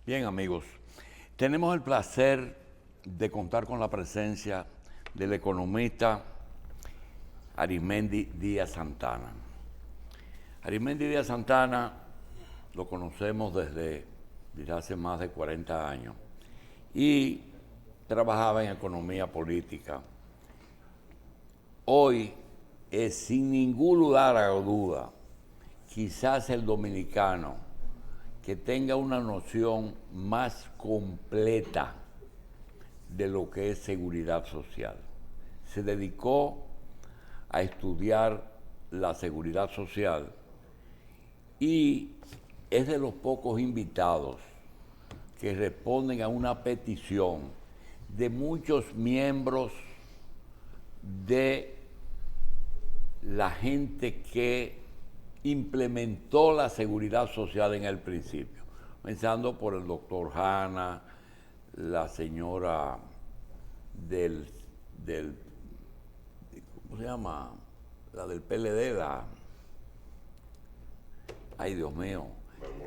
Bien, amigos, tenemos el placer de contar con la presencia del economista Arismendi Díaz Santana. Arismendi Díaz Santana lo conocemos desde hace más de 40 años y trabajaba en economía política. Hoy es sin ningún lugar a duda quizás el dominicano que tenga una noción más completa de lo que es seguridad social. Se dedicó a estudiar la seguridad social y es de los pocos invitados que responden a una petición de muchos miembros de la gente que implementó la seguridad social en el principio, pensando por el doctor Hanna, la señora ¿cómo se llama? La del PLD, ay Dios mío.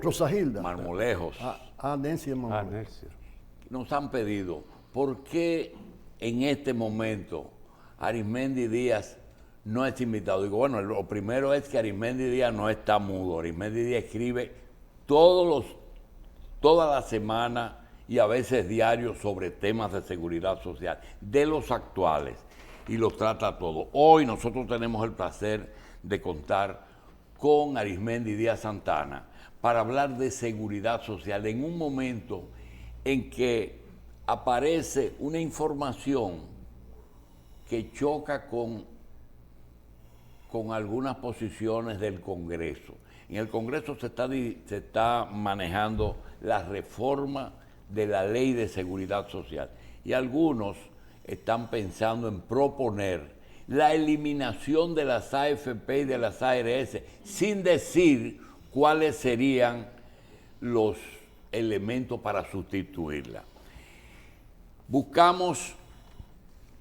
Rosagilda. Marmolejos. Nancy Marmolejos. Nos han pedido, ¿por qué en este momento Arismendi Díaz no es invitado? Digo, bueno, lo primero es que Arismendi Díaz no está mudo. Arismendi Díaz escribe toda la semana y a veces diario sobre temas de seguridad social, de los actuales, y los trata todos. Hoy nosotros tenemos el placer de contar con Arismendi Díaz Santana para hablar de seguridad social en un momento en que aparece una información que choca con algunas posiciones del Congreso. En el Congreso se está manejando la reforma de la Ley de Seguridad Social y algunos están pensando en proponer la eliminación de las AFP y de las ARS sin decir cuáles serían los elementos para sustituirla. Buscamos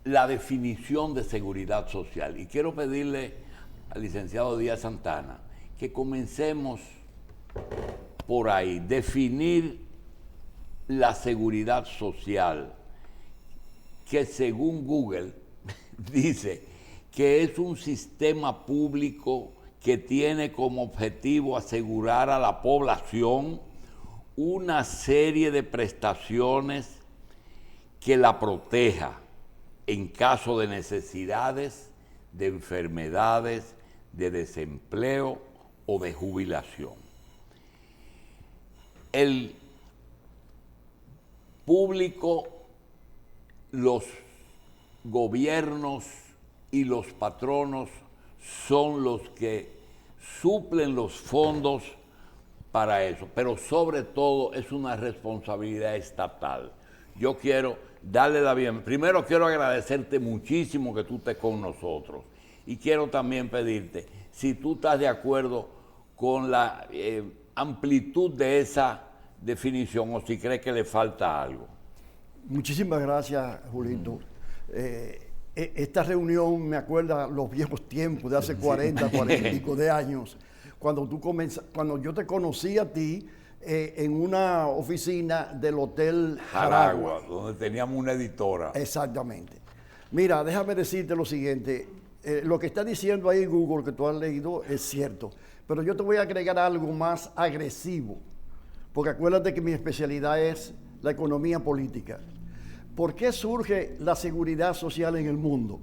la definición de seguridad social y quiero pedirle al licenciado Díaz Santana que comencemos por ahí, definir la seguridad social, que según Google dice que es un sistema público que tiene como objetivo asegurar a la población una serie de prestaciones que la proteja en caso de necesidades, de enfermedades, de desempleo o de jubilación. El público, los gobiernos y los patronos son los que suplen los fondos para eso, pero sobre todo es una responsabilidad estatal. Yo quiero darle la bienvenida. Primero quiero agradecerte muchísimo que tú estés con nosotros y quiero también pedirte si tú estás de acuerdo con la amplitud de esa definición o si crees que le falta algo. Muchísimas gracias, Julito. Esta reunión me acuerda los viejos tiempos de hace 40 y pico de años, cuando yo te conocí a ti en una oficina del Hotel Jaragua, donde teníamos una editora. Exactamente. Mira, déjame decirte lo siguiente. Lo que está diciendo ahí Google, que tú has leído, es cierto. Pero yo te voy a agregar algo más agresivo. Porque acuérdate que mi especialidad es la economía política. ¿Por qué surge la seguridad social en el mundo?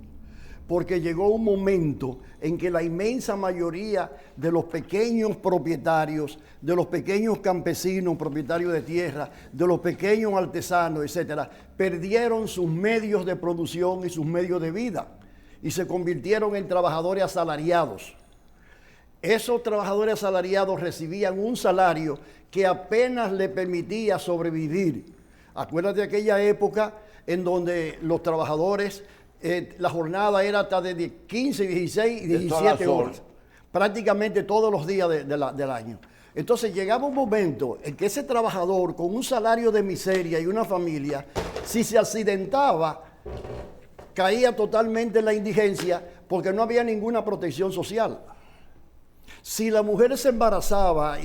Porque llegó un momento en que la inmensa mayoría de los pequeños propietarios, de los pequeños campesinos, propietarios de tierra, de los pequeños artesanos, etcétera, perdieron sus medios de producción y sus medios de vida y se convirtieron en trabajadores asalariados. Esos trabajadores asalariados recibían un salario que apenas le permitía sobrevivir. Acuérdate de aquella época en donde los trabajadores, la jornada era hasta de 15, 16 y 17 horas, prácticamente todos los días del año. Entonces llegaba un momento en que ese trabajador con un salario de miseria y una familia, si se accidentaba, caía totalmente en la indigencia porque no había ninguna protección social. Si la mujer se embarazaba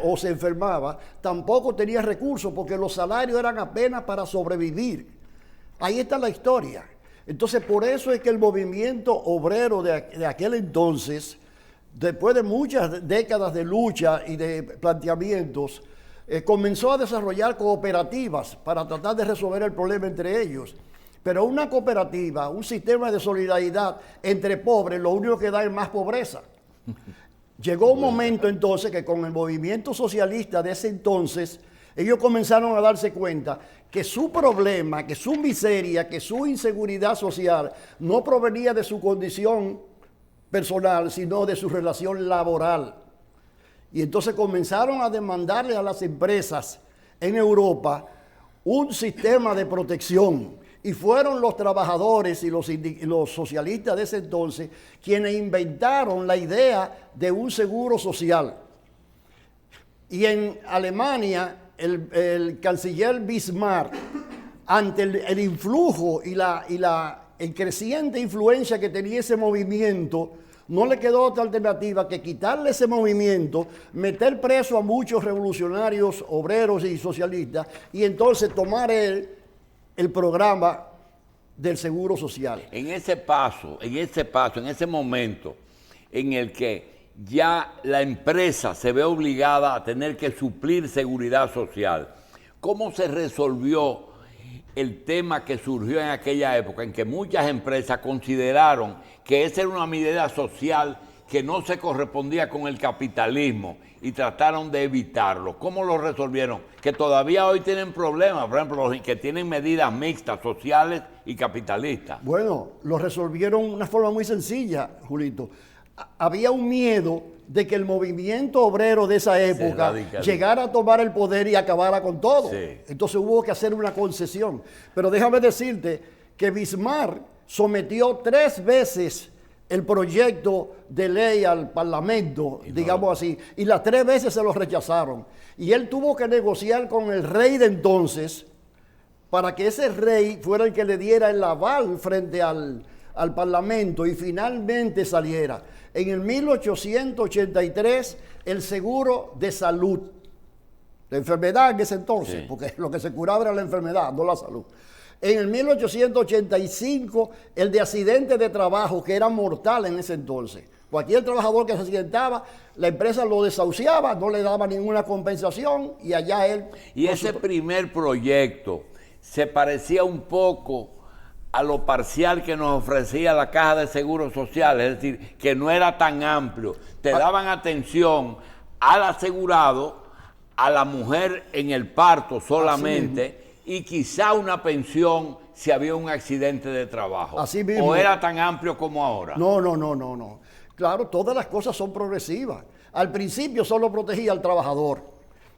o se enfermaba, tampoco tenía recursos porque los salarios eran apenas para sobrevivir. Ahí está la historia. Entonces, por eso es que el movimiento obrero de aquel entonces, después de muchas décadas de lucha y de planteamientos, comenzó a desarrollar cooperativas para tratar de resolver el problema entre ellos. Pero una cooperativa, un sistema de solidaridad entre pobres, lo único que da es más pobreza. Llegó un momento entonces que con el movimiento socialista de ese entonces, ellos comenzaron a darse cuenta que su problema, que su miseria, que su inseguridad social no provenía de su condición personal, sino de su relación laboral. Y entonces comenzaron a demandarle a las empresas en Europa un sistema de protección. Y fueron los trabajadores y los socialistas de ese entonces quienes inventaron la idea de un seguro social. Y en Alemania, el canciller Bismarck, ante el influjo y la creciente influencia que tenía ese movimiento, no le quedó otra alternativa que quitarle ese movimiento, meter preso a muchos revolucionarios, obreros y socialistas, y entonces tomar el programa del Seguro Social. En ese momento en el que ya la empresa se ve obligada a tener que suplir seguridad social, ¿cómo se resolvió el tema que surgió en aquella época en que muchas empresas consideraron que esa era una medida social que no se correspondía con el capitalismo y trataron de evitarlo? ¿Cómo lo resolvieron? Que todavía hoy tienen problemas, por ejemplo, los que tienen medidas mixtas, sociales y capitalistas. Bueno, lo resolvieron de una forma muy sencilla, Julito. Había un miedo de que el movimiento obrero de esa época llegara a tomar el poder y acabara con todo. Sí. Entonces hubo que hacer una concesión. Pero déjame decirte que Bismarck sometió 3 veces el proyecto de ley al Parlamento, digamos así, y las 3 veces se lo rechazaron. Y él tuvo que negociar con el rey de entonces para que ese rey fuera el que le diera el aval frente al Parlamento y finalmente saliera. En el 1883, el seguro de salud, la enfermedad en ese entonces, sí, porque lo que se curaba era la enfermedad, no la salud. En el 1885, el de accidente de trabajo, que era mortal en ese entonces. Cualquier trabajador que se accidentaba, la empresa lo desahuciaba, no le daba ninguna compensación y allá él... Y ese primer proyecto se parecía un poco a lo parcial que nos ofrecía la Caja de Seguro Social, es decir, que no era tan amplio. Te daban atención al asegurado, a la mujer en el parto solamente, y quizá una pensión si había un accidente de trabajo. Así mismo. ¿O era tan amplio como ahora? No. Claro, todas las cosas son progresivas. Al principio solo protegía al trabajador,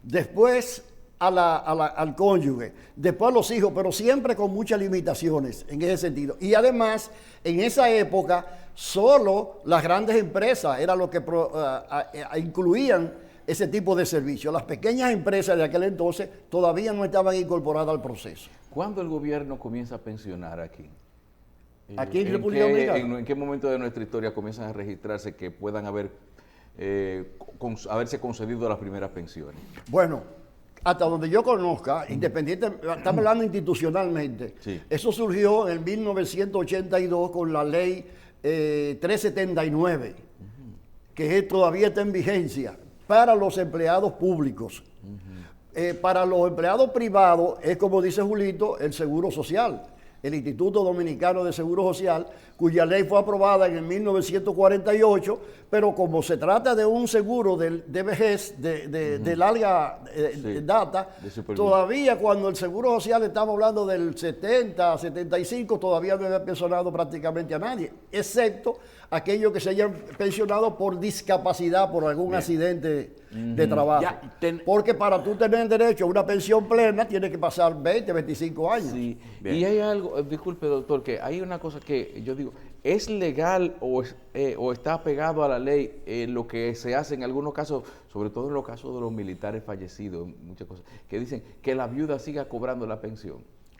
después al cónyuge, después a los hijos, pero siempre con muchas limitaciones en ese sentido. Y además, en esa época, solo las grandes empresas eran lo que incluían ese tipo de servicio. Las pequeñas empresas de aquel entonces todavía no estaban incorporadas al proceso. ¿Cuándo el gobierno comienza a pensionar aquí? ¿Aquí en República Dominicana? ¿En qué momento de nuestra historia comienzan a registrarse que puedan haberse concedido las primeras pensiones? Bueno, hasta donde yo conozca, independiente, estamos hablando institucionalmente, sí, eso surgió en 1982 con la ley 379, que todavía está en vigencia para los empleados públicos. Para los empleados privados es, como dice Julito, el Seguro Social, el Instituto Dominicano de Seguro Social, cuya ley fue aprobada en el 1948, pero como se trata de un seguro de vejez, de larga data, todavía cuando el Seguro Social, estamos hablando del 70, 75, todavía no había pensionado prácticamente a nadie, excepto aquellos que se hayan pensionado por discapacidad, por algún accidente de trabajo. Porque para tú tener derecho a una pensión plena, tienes que pasar 20, 25 años. Sí. Y hay algo, disculpe doctor, que hay una cosa que yo digo, ¿es legal o está pegado a la ley lo que se hace en algunos casos, sobre todo en los casos de los militares fallecidos, muchas cosas, que dicen que la viuda siga cobrando la pensión?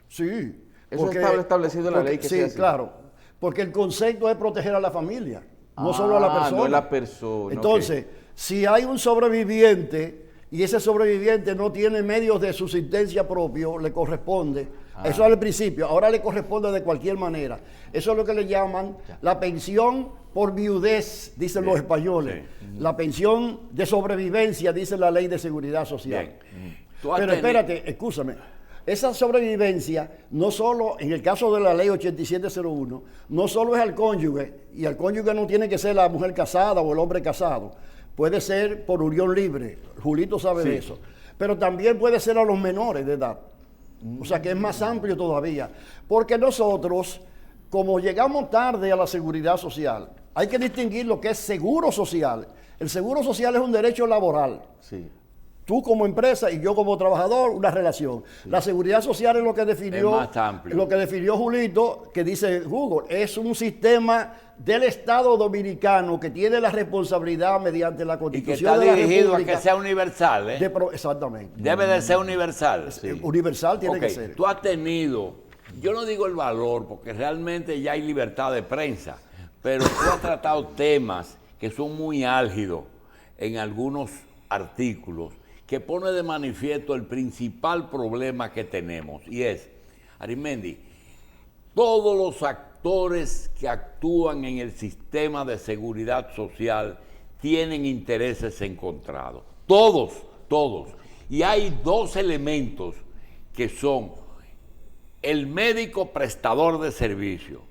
Sí. Eso está establecido en la ley que sí, claro. Porque el concepto es proteger a la familia. no solo a la persona. No es la persona. Entonces, si hay un sobreviviente y ese sobreviviente no tiene medios de subsistencia propio, le corresponde. Eso al principio, ahora le corresponde de cualquier manera. Eso es lo que le llaman la pensión por viudez, dicen los españoles. Sí. La pensión de sobrevivencia, dice la Ley de Seguridad Social. Pero espérate, escúchame. Esa sobrevivencia, no solo, en el caso de la Ley 8701, no solo es al cónyuge, y al cónyuge no tiene que ser la mujer casada o el hombre casado, puede ser por unión libre, Julito sabe de eso, pero también puede ser a los menores de edad, o sea que es más amplio todavía, porque nosotros, como llegamos tarde a la seguridad social, hay que distinguir lo que es seguro social. El seguro social es un derecho laboral. Sí. Tú como empresa y yo como trabajador, una relación. Sí. La seguridad social es lo que definió, Julito, que dice Google, es un sistema del Estado Dominicano que tiene la responsabilidad mediante la Constitución de la República. Y que está dirigido a que sea universal, ¿eh? Exactamente. Debe de ser universal. Sí. Universal tiene que ser. Tú has tenido, yo no digo el valor, porque realmente ya hay libertad de prensa, pero tú has tratado temas que son muy álgidos en algunos artículos, que pone de manifiesto el principal problema que tenemos, y es, Arismendi, todos los actores que actúan en el sistema de seguridad social tienen intereses encontrados, todos, y hay dos elementos que son el médico prestador de servicio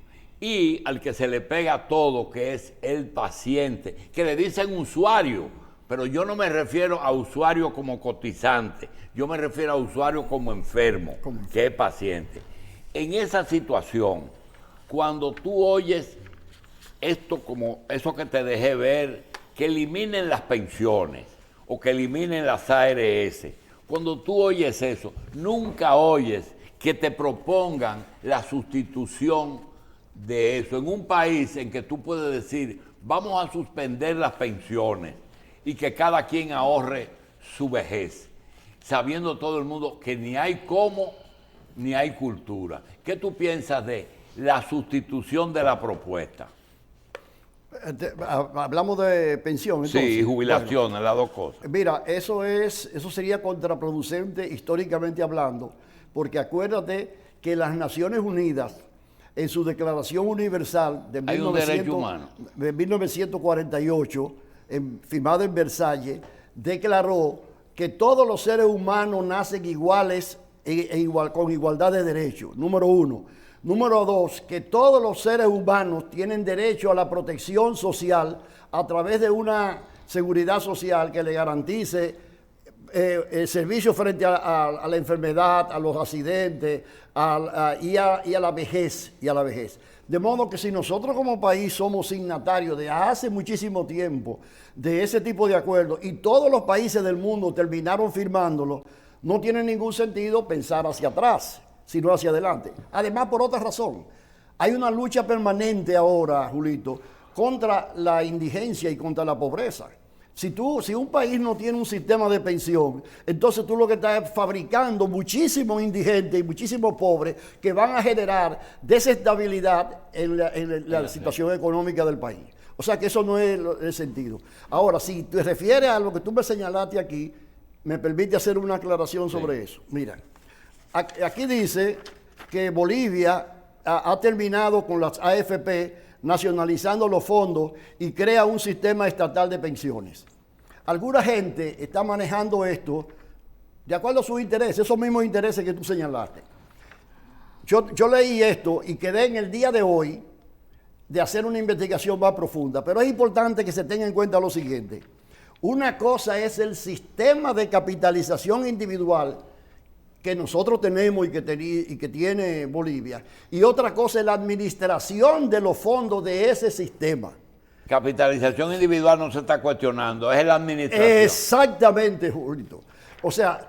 y al que se le pega todo, que es el paciente, que le dicen usuario. Pero yo no me refiero a usuario como cotizante, yo me refiero a usuario como enfermo, que es paciente. En esa situación, cuando tú oyes esto como eso que te dejé ver, que eliminen las pensiones o que eliminen las ARS, cuando tú oyes eso, nunca oyes que te propongan la sustitución de eso. En un país en que tú puedes decir, vamos a suspender las pensiones, y que cada quien ahorre su vejez, sabiendo todo el mundo que ni hay cómo ni hay cultura. ¿Qué tú piensas de la sustitución de la propuesta? Hablamos de pensión, entonces. Sí, y jubilaciones, bueno, las dos cosas. Mira, eso sería contraproducente históricamente hablando, porque acuérdate que las Naciones Unidas, en su Declaración Universal de 1948, firmado en Versalles, declaró que todos los seres humanos nacen iguales con igualdad de derechos, número uno. Número dos, que todos los seres humanos tienen derecho a la protección social a través de una seguridad social que le garantice el servicio frente a la enfermedad, a los accidentes y a la vejez. De modo que si nosotros como país somos signatarios de hace muchísimo tiempo de ese tipo de acuerdos y todos los países del mundo terminaron firmándolo, no tiene ningún sentido pensar hacia atrás, sino hacia adelante. Además, por otra razón, hay una lucha permanente ahora, Julito, contra la indigencia y contra la pobreza. Si un país no tiene un sistema de pensión, entonces tú lo que estás es fabricando muchísimos indigentes y muchísimos pobres que van a generar desestabilidad en la situación económica del país. O sea que eso no es el sentido. Ahora, si te refieres a lo que tú me señalaste aquí, me permite hacer una aclaración sobre eso. Mira, aquí dice que Bolivia ha terminado con las AFP nacionalizando los fondos y crea un sistema estatal de pensiones. Alguna gente está manejando esto de acuerdo a sus intereses, esos mismos intereses que tú señalaste. Yo leí esto y quedé en el día de hoy de hacer una investigación más profunda, pero es importante que se tenga en cuenta lo siguiente. Una cosa es el sistema de capitalización individual que nosotros tenemos y que tiene Bolivia, y otra cosa es la administración de los fondos de ese sistema. Capitalización individual no se está cuestionando, es la administración. Exactamente, Julito. O sea,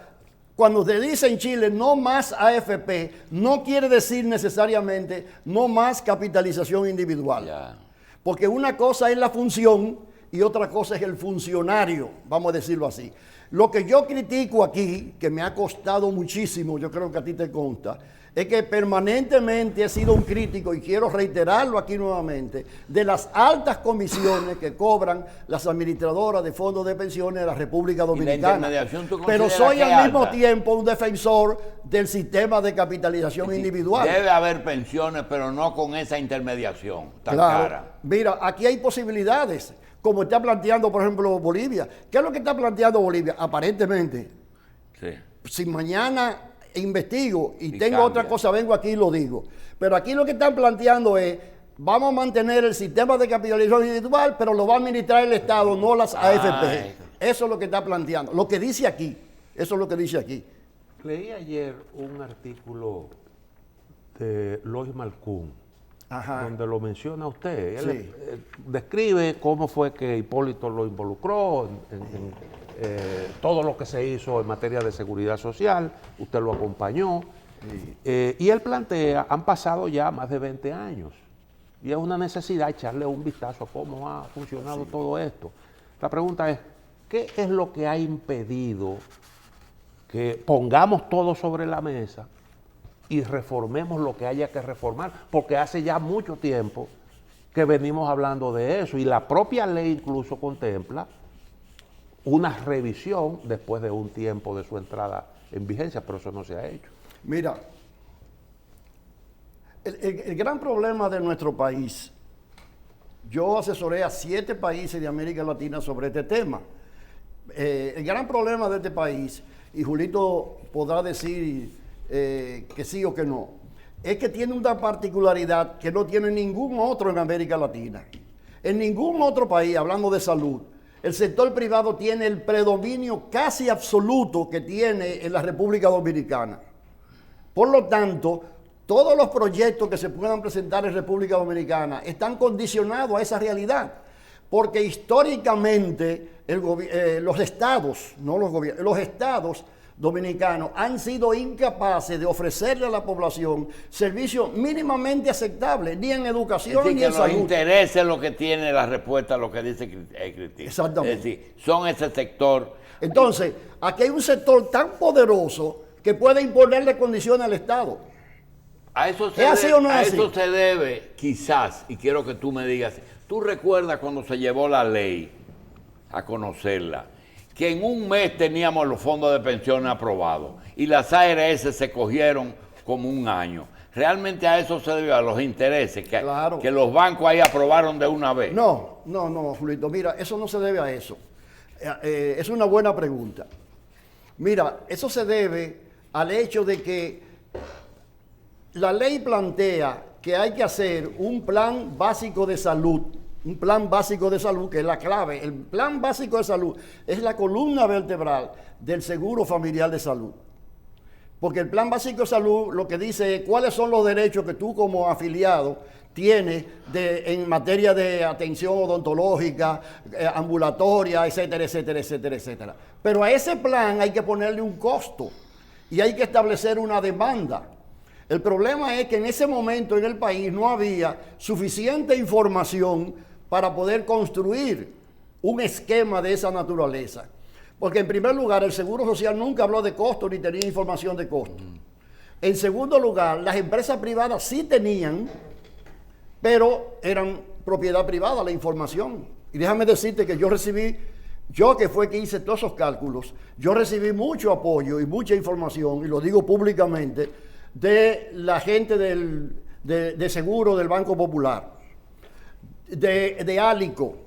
cuando te dice en Chile no más AFP, no quiere decir necesariamente no más capitalización individual. Ya. Porque una cosa es la función y otra cosa es el funcionario, vamos a decirlo así. Lo que yo critico aquí, que me ha costado muchísimo, yo creo que a ti te consta, es que permanentemente he sido un crítico, y quiero reiterarlo aquí nuevamente, de las altas comisiones que cobran las administradoras de fondos de pensiones de la República Dominicana. intermediación tú Pero consideras soy que al es mismo alta? tiempo un defensor del sistema de capitalización individual. Debe haber pensiones, pero no con esa intermediación tan Claro. cara. Mira, aquí hay posibilidades, como está planteando, por ejemplo, Bolivia. ¿Qué es lo que está planteando Bolivia? Aparentemente, Sí. si mañana investigo y tengo cambia. otra cosa, vengo aquí y lo digo. Pero aquí lo que están planteando es, vamos a mantener el sistema de capitalización individual, pero lo va a administrar el Estado, no las AFP. Eso es lo que está planteando. Lo que dice aquí, eso es lo que dice aquí. Leí ayer un artículo de Lois Malcún, Ajá. donde lo menciona usted. Él Sí. describe cómo fue que Hipólito lo involucró en todo lo que se hizo en materia de seguridad social. Usted lo acompañó. Y él plantea, han pasado ya más de 20 años. Y es una necesidad echarle un vistazo a cómo ha funcionado todo esto. La pregunta es, ¿qué es lo que ha impedido que pongamos todo sobre la mesa y reformemos lo que haya que reformar? Porque hace ya mucho tiempo que venimos hablando de eso, y la propia ley incluso contempla una revisión después de un tiempo de su entrada en vigencia, pero eso no se ha hecho. Mira, el gran problema de nuestro país, yo asesoré a 7 países de América Latina sobre este tema. El gran problema de este país, y Julito podrá decir que sí o que no, es que tiene una particularidad que no tiene ningún otro en América Latina. En ningún otro país, hablando de salud, el sector privado tiene el predominio casi absoluto que tiene en la República Dominicana. Por lo tanto, todos los proyectos que se puedan presentar en República Dominicana están condicionados a esa realidad, porque históricamente los estados, no los gobiernos, los estados dominicanos han sido incapaces de ofrecerle a la población servicios mínimamente aceptables, ni en Es educación decir, ni que en los salud. intereses lo que tiene la respuesta a lo que dice Cristina. Exactamente. Es decir, son ese sector. Entonces, aquí hay un sector tan poderoso que puede imponerle condiciones al Estado. A eso ¿Es así o no es a así? eso se debe, quizás, y quiero que tú me digas, ¿tú recuerdas cuando se llevó la ley a conocerla? Que en un mes teníamos los fondos de pensiones aprobados y las ARS se cogieron como un año. Realmente a eso se debe, a los intereses que, Claro. que los bancos ahí aprobaron de una vez. No, Julito, mira, eso no se debe a eso. Es una buena pregunta. Mira, eso se debe al hecho de que la ley plantea que hay que hacer un plan básico de salud. Un plan básico de salud, que es la clave. El plan básico de salud es la columna vertebral del seguro familiar de salud. Porque el plan básico de salud lo que dice es cuáles son los derechos que tú como afiliado tienes en materia de atención odontológica, ambulatoria, etcétera, etcétera, etcétera, etcétera. Pero a ese plan hay que ponerle un costo y hay que establecer una demanda. El problema es que en ese momento en el país no había suficiente información para poder construir un esquema de esa naturaleza. Porque en primer lugar, el Seguro Social nunca habló de costo ni tenía información de costo. En segundo lugar, las empresas privadas sí tenían, pero eran propiedad privada la información. Y déjame decirte que yo que fue que hice todos esos cálculos, yo recibí mucho apoyo y mucha información, y lo digo públicamente, de la gente de seguro del Banco Popular, de Alico,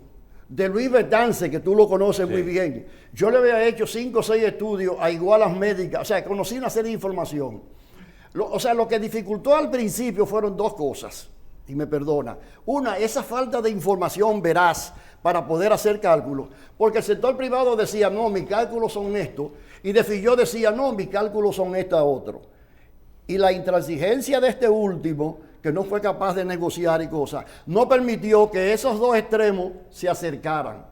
de Luis Betance, que tú lo conoces muy bien. Yo le había hecho 5 o 6 estudios a igualas médicas, o sea, conocí una serie de información. Lo que dificultó al principio fueron 2 cosas, y me perdona. Una, esa falta de información veraz para poder hacer cálculos, porque el sector privado decía, no, mis cálculos son estos, y de Filló decía, no, mis cálculos son otro. Y la intransigencia de este último, que no fue capaz de negociar y cosas, no permitió que esos 2 extremos se acercaran.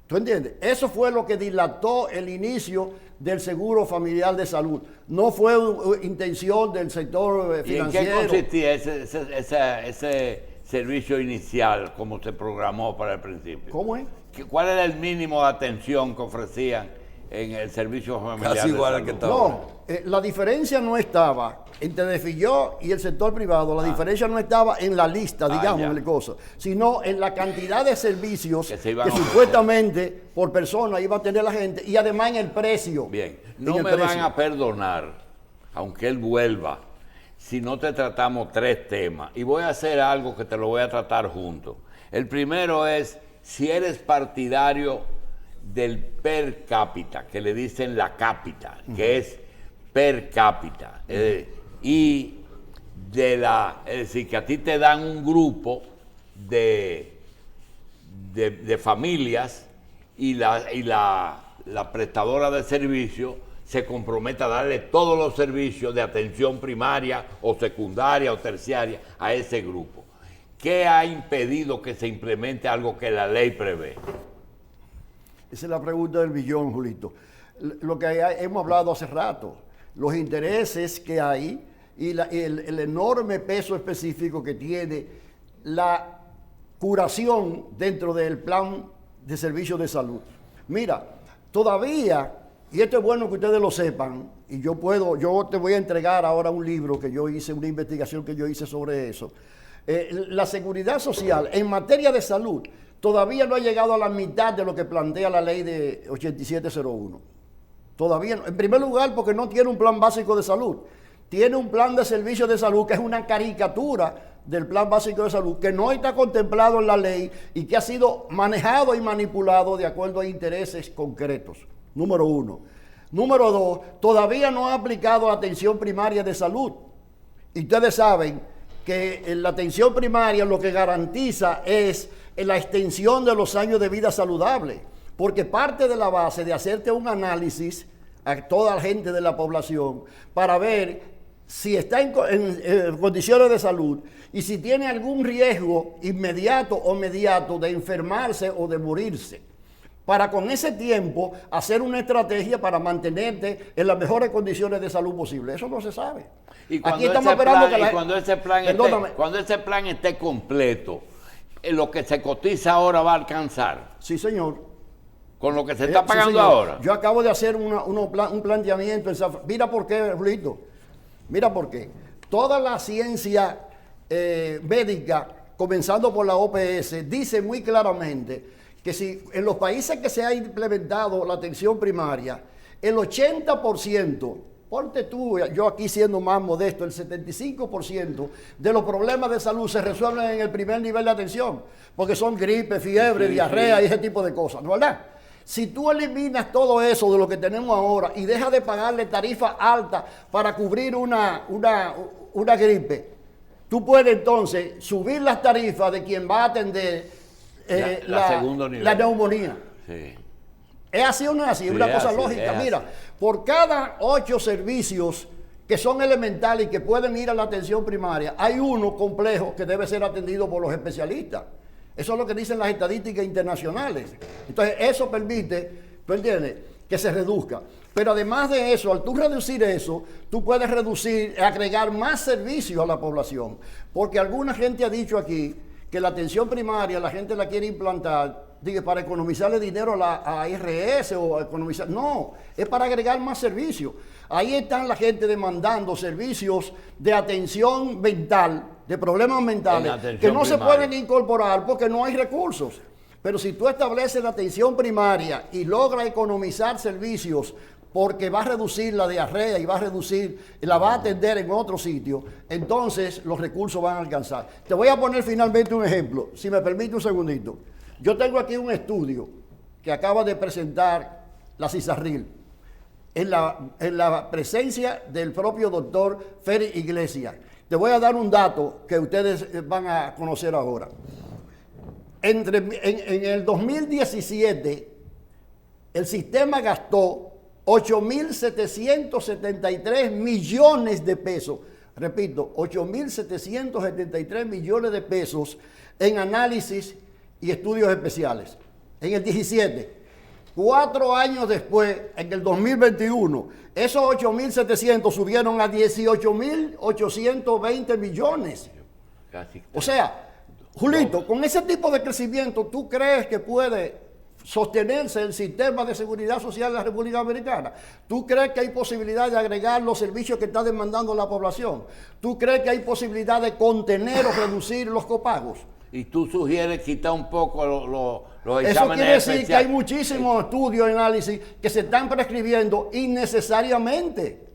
¿Tú entiendes? Eso fue lo que dilató el inicio del seguro familiar de salud. No fue intención del sector financiero. ¿Y en qué consistía ese servicio inicial, como se programó para el principio? ¿Cómo es? ¿Cuál era el mínimo de atención que ofrecían en el servicio familiar. Casi de igual salud. que está ahora. No, la diferencia no estaba entre Defilló y el sector privado, la diferencia no estaba en la lista, digamos, ya. en la cosa, sino en la cantidad de servicios Que que, se iban a ofrecer. supuestamente por persona iba a tener la gente y además en el precio. Bien, En no el me precio. van a perdonar, aunque él vuelva, si no te tratamos 3 temas. Y voy a hacer algo que te lo voy a tratar juntos. El primero es si eres partidario del per cápita, que le dicen la cápita, que es per cápita. Y de es decir, que a ti te dan un grupo de familias y la prestadora de servicio se compromete a darle todos los servicios de atención primaria o secundaria o terciaria a ese grupo. ¿Qué ha impedido que se implemente algo que la ley prevé? Esa es la pregunta del billón, Julito. Lo que hemos hablado hace rato, los intereses que hay y el enorme peso específico que tiene la curación dentro del plan de servicios de salud. Mira, todavía, y esto es bueno que ustedes lo sepan, y yo te voy a entregar ahora un libro que yo hice, una investigación que yo hice sobre eso. La seguridad social en materia de salud todavía no ha llegado a la mitad de lo que plantea la ley de 8701. Todavía no. En primer lugar, porque no tiene un plan básico de salud. Tiene un plan de servicios de salud que es una caricatura del plan básico de salud que no está contemplado en la ley y que ha sido manejado y manipulado de acuerdo a intereses concretos. Número 1. Número 2, todavía no ha aplicado la atención primaria de salud. Y ustedes saben que la atención primaria lo que garantiza es la extensión de los años de vida saludable, porque parte de la base de hacerte un análisis a toda la gente de la población para ver si está en condiciones de salud y si tiene algún riesgo inmediato o mediato de enfermarse o de morirse, para con ese tiempo hacer una estrategia para mantenerte en las mejores condiciones de salud posible. Eso no se sabe. Y cuando Aquí estamos esperando que cuando ese plan esté completo, lo que se cotiza ahora va a alcanzar Sí, señor. con lo que se está Sí, pagando señor. ahora. Yo acabo de hacer un planteamiento. Mira por qué, Julito. Mira por qué. Toda la ciencia médica, comenzando por la OPS, dice muy claramente que si en los países que se ha implementado la atención primaria, el 80%, ponte tú, yo aquí siendo más modesto, el 75% de los problemas de salud se resuelven en el primer nivel de atención, porque son gripe, fiebre, diarrea y ese tipo de cosas, ¿no verdad? Si tú eliminas todo eso de lo que tenemos ahora y dejas de pagarle tarifa alta para cubrir una gripe, tú puedes entonces subir las tarifas de quien va a atender segundo nivel. la neumonía. Sí. ¿Es así o no es así? Es Sí, una es cosa así, lógica. es Mira, así. por cada 8 servicios que son elementales y que pueden ir a la atención primaria, hay uno complejo que debe ser atendido por los especialistas. Eso es lo que dicen las estadísticas internacionales. Entonces, eso permite, ¿tú entiendes?, que se reduzca. Pero además de eso, al tú reducir eso, tú puedes agregar más servicios a la población. Porque alguna gente ha dicho aquí que la atención primaria la gente la quiere implantar para economizarle dinero a la IRS o economizar. No, es para agregar más servicios. Ahí están la gente demandando servicios de atención mental, de problemas mentales, que no se pueden incorporar porque no hay recursos. Pero si tú estableces la atención primaria y logras economizar servicios porque va a reducir la diarrea y la va a atender en otro sitio, entonces los recursos van a alcanzar. Te voy a poner finalmente un ejemplo, si me permite un segundito. Yo tengo aquí un estudio que acaba de presentar la CISARRIL en la presencia del propio doctor Félix Iglesias. Te voy a dar un dato que ustedes van a conocer ahora. En el 2017, el sistema gastó 8.773 millones de pesos. Repito, 8.773 millones de pesos en análisis y estudios especiales. En el 17, 4 años después, en el 2021, esos 8.700 subieron a 18.820 millones. Casi. O sea, Julito, con ese tipo de crecimiento, ¿tú crees que puede sostenerse el sistema de seguridad social de la República Dominicana? ¿Tú crees que hay posibilidad de agregar los servicios que está demandando la población? ¿Tú crees que hay posibilidad de contener o reducir los copagos? Y tú sugieres quitar un poco los Eso exámenes quiere decir que especiales. hay muchísimos estudios y análisis que se están prescribiendo innecesariamente.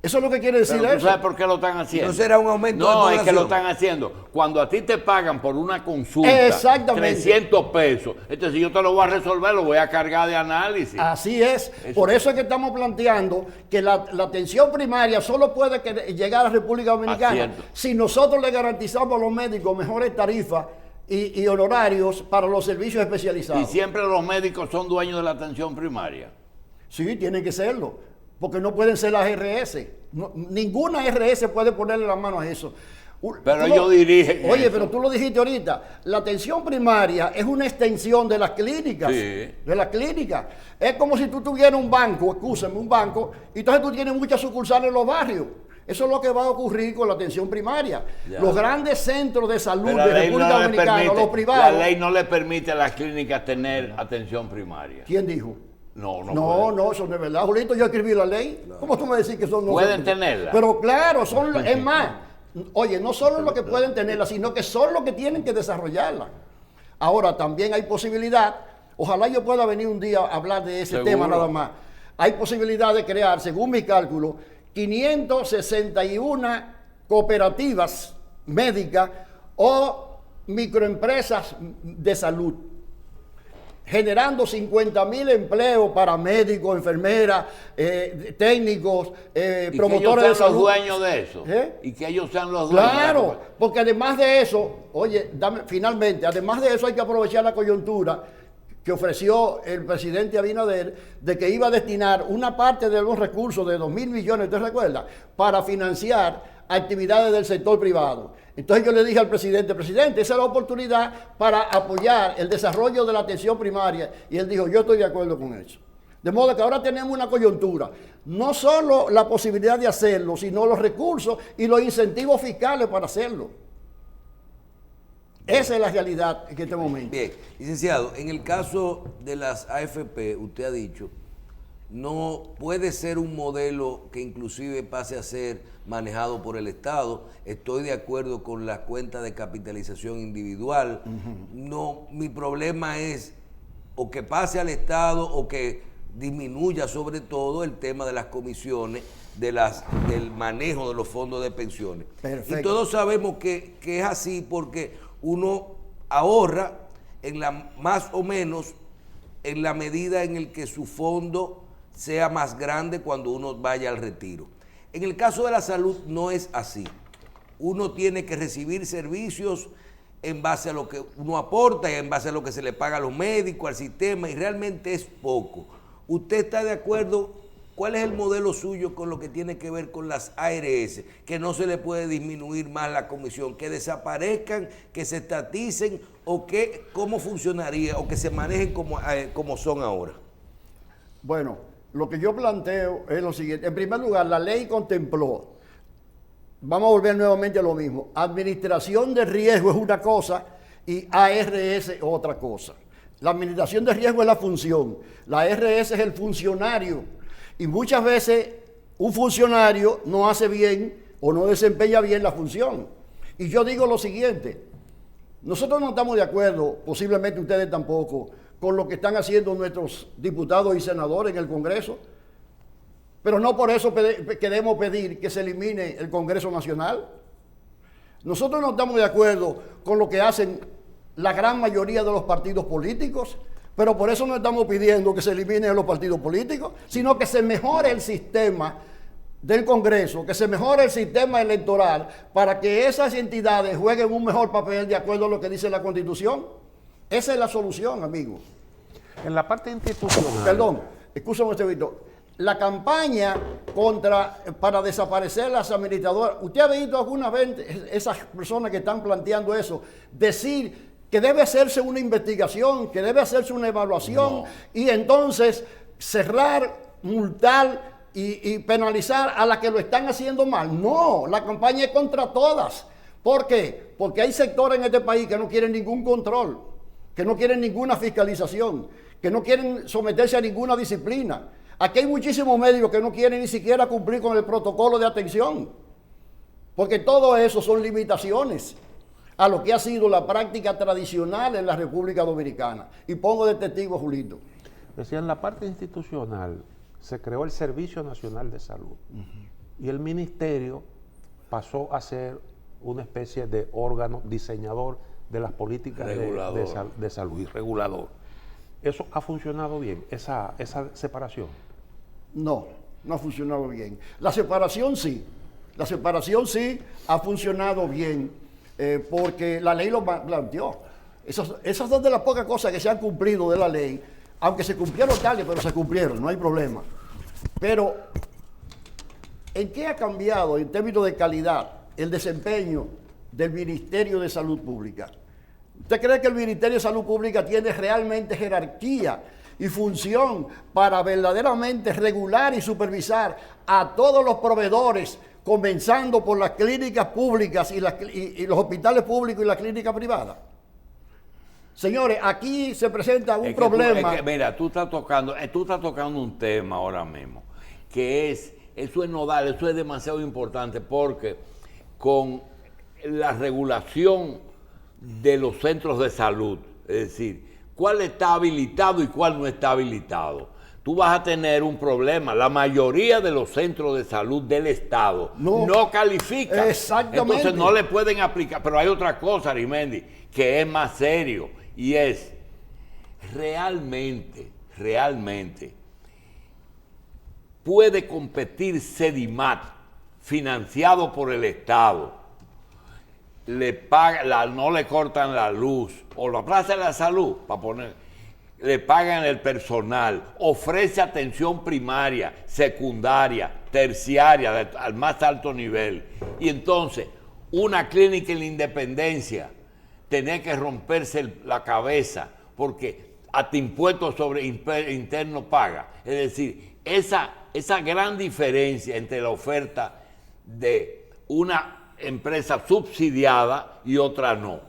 Eso es lo que quiere decir Pero ¿tú eso. sabes por qué lo están haciendo? ¿No será un aumento de No, es que lo población? están haciendo. Cuando a ti te pagan por una consulta Exactamente. 300 pesos, entonces si yo te lo voy a resolver, lo voy a cargar de análisis. Así es. Por eso es que estamos planteando que la atención primaria solo puede llegar a la República Dominicana Cierto. si nosotros le garantizamos a los médicos mejores tarifas y honorarios para los servicios Y especializados. siempre los médicos son dueños de la atención primaria. Sí, tienen que serlo, porque no pueden ser las RS. Ninguna RS puede ponerle la mano a eso. Pero Tú ellos dirigen Oye, eso. pero tú lo dijiste ahorita. La atención primaria es una extensión de las clínicas. Sí. De las clínicas. Es como si tú tuvieras un banco, escúchame, un banco, y entonces tú tienes muchas sucursales en los barrios. Eso es lo que va a ocurrir con la atención primaria. Ya. Los grandes centros de salud Pero de la ley, República no le Dominicana, permite, los privados. la ley no le permite a las clínicas tener atención primaria. ¿Quién dijo? No, no. No, puede. no, eso no es verdad. Julito, yo escribí la ley. ¿Cómo tú me decís que son no? Pueden tenerla. Pero claro, es más. Oye, no solo los que pueden tenerla, sino que son los que tienen que desarrollarla. Ahora, también hay posibilidad, ojalá yo pueda venir un día a hablar de ese Seguro. tema nada más. Hay posibilidad de crear, según mi cálculo, 561 cooperativas médicas o microempresas de salud, generando 50,000 empleos para médicos, enfermeras, técnicos, Y promotores que de ellos sean salud. los dueños de eso. ¿Eh? Y que ellos sean los dueños. Claro, porque además de eso, oye, finalmente, además de eso hay que aprovechar la coyuntura que ofreció el presidente Abinader de que iba a destinar una parte de los recursos de 2,000 millones, ¿te recuerdas?, para financiar actividades del sector privado. Entonces yo le dije al presidente, esa es la oportunidad para apoyar el desarrollo de la atención primaria. Y él dijo, yo estoy de acuerdo con eso. De modo que ahora tenemos una coyuntura, no solo la posibilidad de hacerlo, sino los recursos y los incentivos fiscales para hacerlo. Esa es la realidad en este momento. Bien, licenciado, en el caso de las AFP, usted ha dicho, no puede ser un modelo que inclusive pase a ser manejado por el Estado. Estoy de acuerdo con la cuenta de capitalización individual. No, mi problema es o que pase al Estado o que disminuya sobre todo el tema de las comisiones, del manejo de los fondos de pensiones. Perfecto. Y todos sabemos que es así porque uno ahorra más o menos en la medida en el que su fondo sea más grande cuando uno vaya al retiro. En el caso de la salud no es así. Uno tiene que recibir servicios en base a lo que uno aporta y en base a lo que se le paga a los médicos, al sistema, y realmente es poco. ¿Usted está de acuerdo? ¿Cuál es el modelo suyo con lo que tiene que ver con las ARS? Que no se le puede disminuir más la comisión, que desaparezcan, que se estaticen, o que cómo funcionaría, o que se manejen como son ahora. Bueno, lo que yo planteo es lo siguiente. En primer lugar, la ley contempló, vamos a volver nuevamente a lo mismo, administración de riesgo es una cosa y ARS es otra cosa. La administración de riesgo es la función, la ARS es el funcionario. Y muchas veces un funcionario no hace bien o no desempeña bien la función. Y yo digo lo siguiente, nosotros no estamos de acuerdo, posiblemente ustedes tampoco, con lo que están haciendo nuestros diputados y senadores en el Congreso, pero no por eso queremos pedir que se elimine el Congreso Nacional. Nosotros no estamos de acuerdo con lo que hacen la gran mayoría de los partidos políticos, pero por eso no estamos pidiendo que se eliminen los partidos políticos, sino que se mejore el sistema del Congreso, que se mejore el sistema electoral para que esas entidades jueguen un mejor papel de acuerdo a lo que dice la Constitución. Esa es la solución, amigos. En la parte institucional. Perdón, escúchame usted, Víctor. La campaña para desaparecer las administradoras, ¿usted ha visto alguna vez esas personas que están planteando eso? Decir que debe hacerse una investigación, que debe hacerse una evaluación y entonces cerrar, multar y penalizar a las que lo están haciendo mal. No, la campaña es contra todas. ¿Por qué? Porque hay sectores en este país que no quieren ningún control, que no quieren ninguna fiscalización, que no quieren someterse a ninguna disciplina. Aquí hay muchísimos médicos que no quieren ni siquiera cumplir con el protocolo de atención, porque todo eso son limitaciones a lo que ha sido la práctica tradicional en la República Dominicana. Y pongo de testigo a Julito. Decía, en la parte institucional se creó el Servicio Nacional de Salud y el ministerio pasó a ser una especie de órgano diseñador de las políticas de salud y regulador. ¿Eso ha funcionado bien, esa separación? No, no ha funcionado bien. La separación sí ha funcionado bien, porque la ley lo planteó. Esas son de las pocas cosas que se han cumplido de la ley, aunque se cumplieron tarde, pero se cumplieron, no hay problema. Pero, ¿en qué ha cambiado en términos de calidad el desempeño del Ministerio de Salud Pública? ¿Usted cree que el Ministerio de Salud Pública tiene realmente jerarquía y función para verdaderamente regular y supervisar a todos los proveedores, comenzando por las clínicas públicas y los hospitales públicos y las clínicas privadas? Señores, aquí se presenta un problema. Mira, tú estás tocando un tema ahora mismo, que eso es nodal, eso es demasiado importante, porque con la regulación de los centros de salud, es decir, cuál está habilitado y cuál no está habilitado, tú vas a tener un problema. La mayoría de los centros de salud del Estado no califican. Exactamente. Entonces no le pueden aplicar. Pero hay otra cosa, Arimendi, que es más serio, y es realmente puede competir Sedimat, financiado por el Estado, no le cortan la luz, o la Plaza de la Salud, le pagan el personal, ofrece atención primaria, secundaria, terciaria, al más alto nivel. Y entonces, una clínica en la Independencia tenía que romperse la cabeza, porque hasta impuestos sobre interno paga. Es decir, esa gran diferencia entre la oferta de una empresa subsidiada y otra no.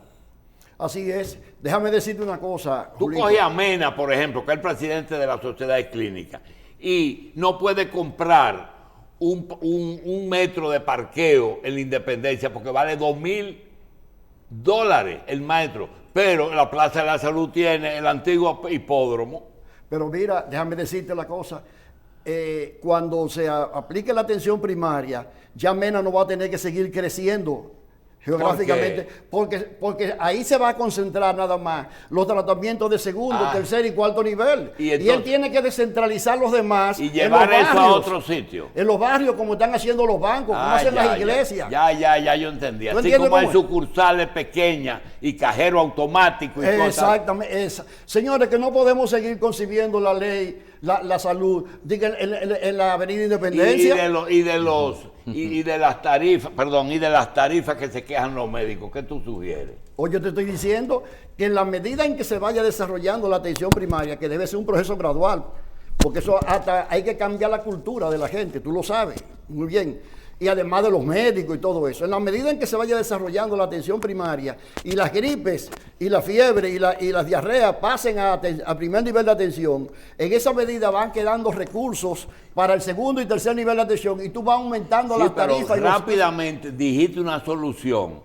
Así es. Déjame decirte una cosa, Tú Julito. coges a Mena, por ejemplo, que es el presidente de la Sociedad de Clínica, y no puede comprar un metro de parqueo en la Independencia porque vale $2,000 el metro, pero la Plaza de la Salud tiene el antiguo hipódromo. Pero mira, déjame decirte la cosa. Cuando se aplique la atención primaria, ya Mena no va a tener que seguir creciendo geográficamente, porque ahí se va a concentrar nada más los tratamientos de segundo, tercer y cuarto nivel. Y él tiene que descentralizar los demás y llevar eso a otro sitio. En los barrios, como están haciendo los bancos, como hacen las iglesias. Ya, yo entendí. Así como hay sucursales pequeñas y cajero automático y exactamente. Señores, que no podemos seguir concibiendo la ley, la salud, diga, en la Avenida Independencia. Y de las tarifas que se quejan los médicos. ¿Qué tú sugieres? Oye, yo te estoy diciendo que en la medida en que se vaya desarrollando la atención primaria, que debe ser un proceso gradual, porque eso hasta hay que cambiar la cultura de la gente, tú lo sabes muy bien, y además de los médicos y todo eso. En la medida en que se vaya desarrollando la atención primaria y las gripes y la fiebre y las diarreas pasen a primer nivel de atención, en esa medida van quedando recursos para el segundo y tercer nivel de atención y tú vas aumentando las tarifas. Pero rápidamente dijiste una solución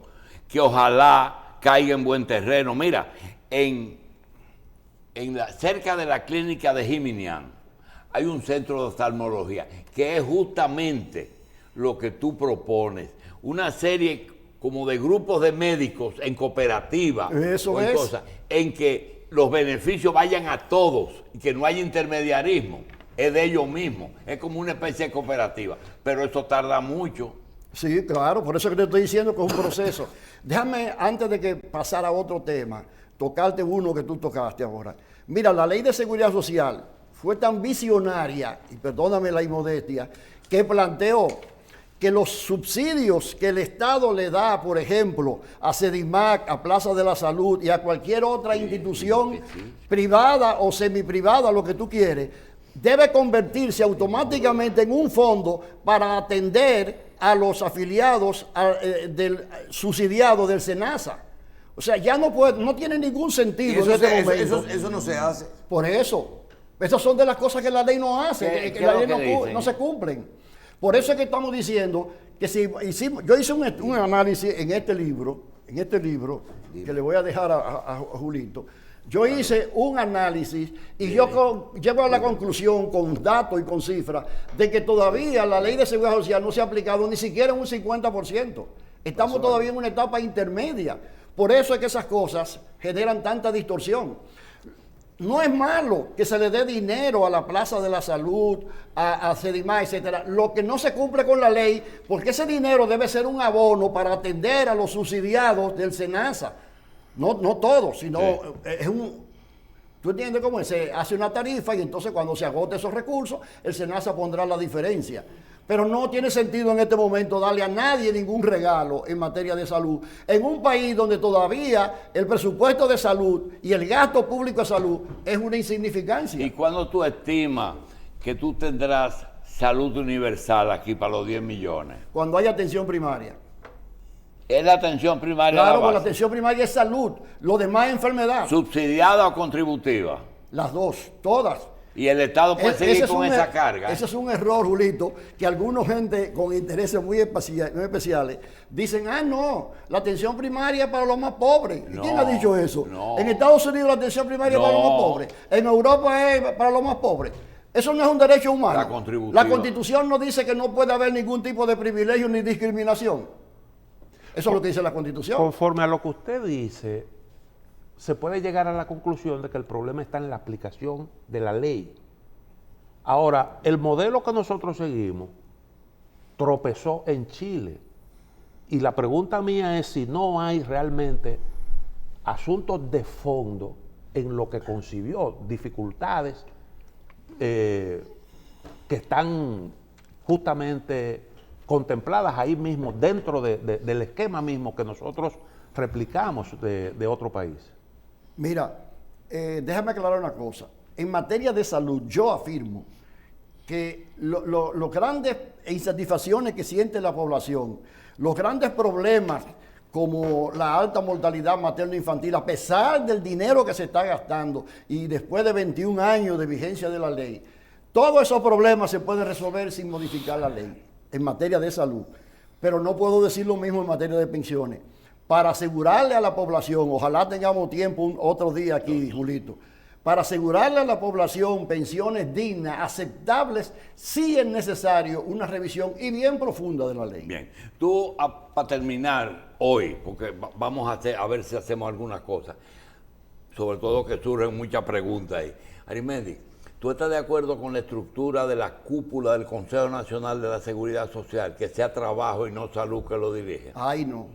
que ojalá caiga en buen terreno. Mira, cerca de la clínica de Jiminián hay un centro de oftalmología que es justamente lo que tú propones, una serie como de grupos de médicos en cooperativa, en que los beneficios vayan a todos y que no haya intermediarismo, es de ellos mismos, es como una especie de cooperativa, pero eso tarda mucho. Sí, claro, por eso que te estoy diciendo que es un proceso. Déjame, antes de que pasara a otro tema, tocarte uno que tú tocaste ahora. Mira, la Ley de Seguridad Social fue tan visionaria, y perdóname la inmodestia, que planteó que los subsidios que el Estado le da, por ejemplo, a Sedimac, a Plaza de la Salud y a cualquier otra institución privada o semiprivada, lo que tú quieres, debe convertirse automáticamente en un fondo para atender a los afiliados del subsidiado del SENASA. O sea, ya no puede, no tiene ningún Y sentido eso, en este momento. eso no se hace. Por eso, esas son de las cosas que la ley no hace, ¿Qué que es la lo ley que dicen? no se cumplen. Por eso es que estamos diciendo que si hicimos, yo hice un análisis en este libro, que le voy a dejar a Julito. Yo hice un análisis y yo llego a la conclusión con datos y con cifras de que todavía la ley de seguridad social no se ha aplicado ni siquiera en un 50%. Estamos todavía en una etapa intermedia. Por eso es que esas cosas generan tanta distorsión. No es malo que se le dé dinero a la Plaza de la Salud, a Sedimá, etcétera. Lo que no se cumple con la ley, porque ese dinero debe ser un abono para atender a los subsidiados del SENASA. No todos, sino es un... ¿Tú entiendes cómo es? Se hace una tarifa y entonces cuando se agote esos recursos, el SENASA pondrá la diferencia. Pero no tiene sentido en este momento darle a nadie ningún regalo en materia de salud. En un país donde todavía el presupuesto de salud y el gasto público de salud es una insignificancia. ¿Y cuándo tú estimas que tú tendrás salud universal aquí para los 10 millones? Cuando hay atención primaria. Es la atención primaria Claro, la porque la base. atención primaria es salud. Lo demás es enfermedad. ¿Subsidiada o contributiva? Las dos, todas. Y el Estado puede seguir Ese con es esa carga. Ese es un error, Julito, que algunos gente con intereses muy especiales dicen, no, la atención primaria es para los más pobres. ¿Y quién No, ha dicho eso? no. En Estados Unidos la atención primaria es para los más No. pobres. En Europa es para los más pobres. Eso no es un derecho humano. La contributiva. La Constitución no dice que no puede haber ningún tipo de privilegio ni discriminación. Eso es lo que dice la Constitución. Conforme a lo que usted dice, se puede llegar a la conclusión de que el problema está en la aplicación de la ley. Ahora, el modelo que nosotros seguimos tropezó en Chile. Y la pregunta mía es si no hay realmente asuntos de fondo en lo que concibió, dificultades que están justamente contempladas ahí mismo, dentro del esquema mismo que nosotros replicamos de otro país. Mira, déjame aclarar una cosa. En materia de salud, yo afirmo que los grandes insatisfacciones que siente la población, los grandes problemas como la alta mortalidad materno-infantil, a pesar del dinero que se está gastando y después de 21 años de vigencia de la ley, todos esos problemas se pueden resolver sin modificar la ley en materia de salud. Pero no puedo decir lo mismo en materia de pensiones. Para asegurarle a la población, ojalá tengamos tiempo otro día aquí, Julito, para asegurarle a la población pensiones dignas, aceptables, sí es necesario una revisión y bien profunda de la ley. Bien, tú para terminar hoy, porque vamos a ver si hacemos algunas cosas, sobre todo que surgen muchas preguntas ahí. Arimendi, ¿tú estás de acuerdo con la estructura de la cúpula del Consejo Nacional de la Seguridad Social, que sea trabajo y no salud que lo dirige? Ay, no.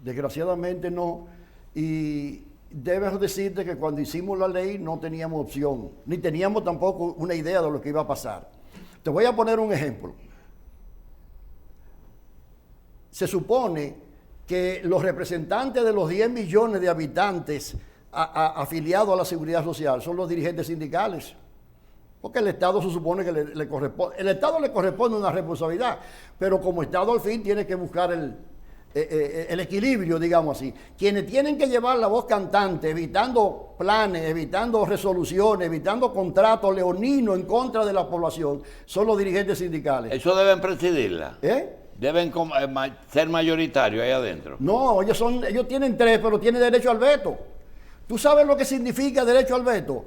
Desgraciadamente no. Y debes decirte que cuando hicimos la ley no teníamos opción, ni teníamos tampoco una idea de lo que iba a pasar. Te voy a poner un ejemplo. Se supone que los representantes de los 10 millones de habitantes afiliados a la Seguridad Social son los dirigentes sindicales. Porque el Estado se supone que le corresponde. El Estado le corresponde una responsabilidad, pero como Estado al fin tiene que buscar el equilibrio, digamos así. Quienes tienen que llevar la voz cantante, evitando planes, evitando resoluciones, evitando contratos leoninos en contra de la población, son los dirigentes sindicales. Eso deben presidirla. Deben ser mayoritarios ahí adentro. No, ellos tienen 3, pero tienen derecho al veto. ¿Tú sabes lo que significa derecho al veto,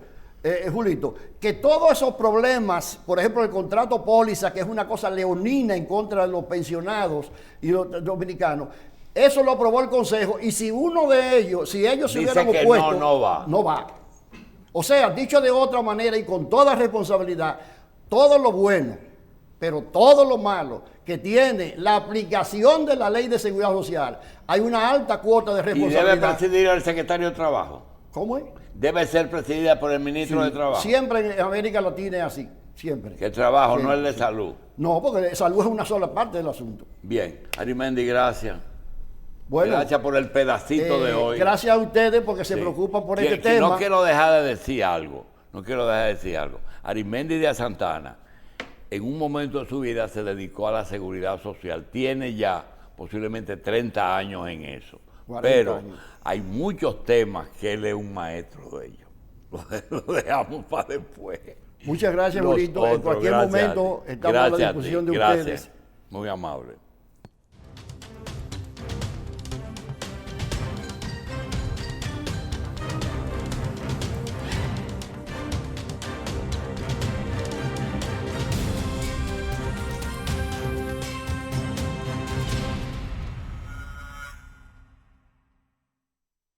Julito? Que todos esos problemas, por ejemplo, el contrato póliza, que es una cosa leonina en contra de los pensionados y los dominicanos, eso lo aprobó el Consejo, y si uno de ellos, si ellos se Dice hubieran que opuesto, no va. no va. O sea, dicho de otra manera y con toda responsabilidad, todo lo bueno, pero todo lo malo que tiene la aplicación de la Ley de Seguridad Social, hay una alta cuota de Y responsabilidad. debe presidir el secretario de Trabajo. ¿Cómo es? Debe ser presidida por el ministro de Trabajo. Siempre en América Latina es así, siempre. Que el trabajo Sí, no es el de sí. salud. No, porque salud es una sola parte del asunto. Bien, Arimendi, gracias. Bueno, Gracias por el pedacito de hoy. gracias a ustedes porque se Sí. preocupan por Que- este que tema. No quiero dejar de decir algo. Arimendi de Santana, en un momento de su vida se dedicó a la seguridad social. Tiene ya posiblemente 30 años en eso. 40 pero años. hay muchos temas que él es un maestro de ellos. Lo dejamos para después. Muchas gracias, Los Julito. En otros, cualquier gracias momento a ti. estamos a la Gracias disposición ti, de gracias. ustedes. Muy amable.